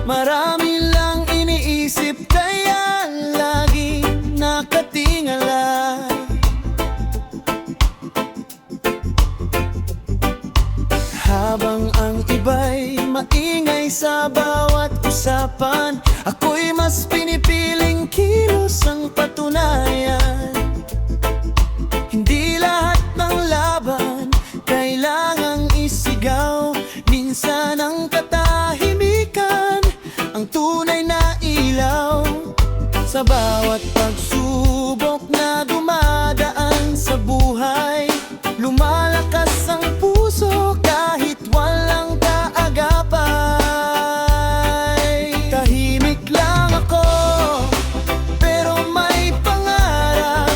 Marami lang iniisip kaya laging nakatingala. Habang ang iba'y maingay sa bawat usapan, ako'y mas pinipiling kilos ang patunayan. Hindi lahat ng laban kailangang isigaw. Minsan ang katahimikan ang tunay na ilaw. Sa bawat pagsubok na dumadaan sa buhay, lumalakas ang puso kahit walang kaagapay. Tahimik lang ako, pero may pangarap.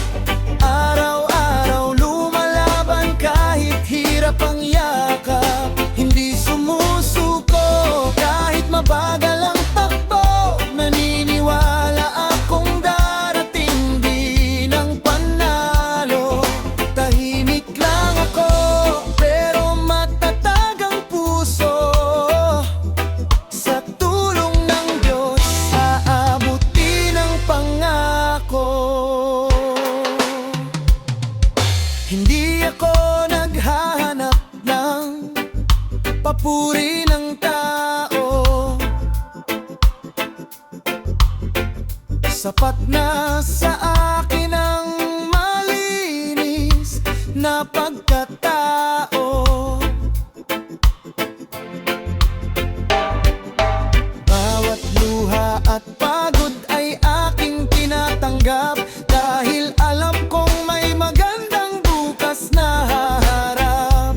Araw-araw lumalaban kahit hirap ang yakap. Hindi sumusuko kahit mabagal ang takbo. Naniniwala akong darating din ang panalo. Tahimik lang ako, pero matatag ang puso. Sa tulong ng Diyos, aabutin ang pangako. Hindi ako naghahanap ng papuri ng tao. Sapat na sa akin ang malinis na pagkatao. Bawat luha at pagod ay aking tinatanggap, dahil alam kong may magandang bukas na haharap.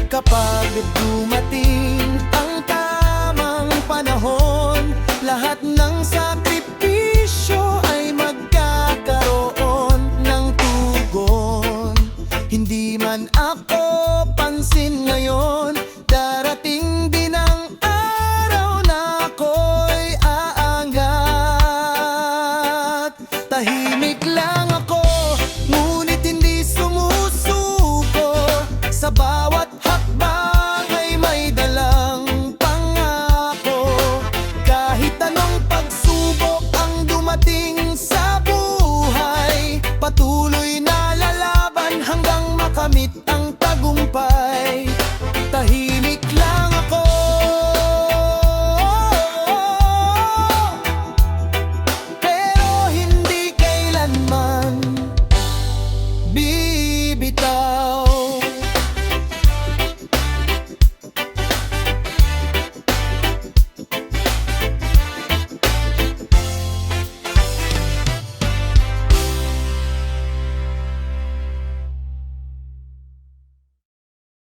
Kapag dumating ang tamang panahon, lahat ng sakripisyo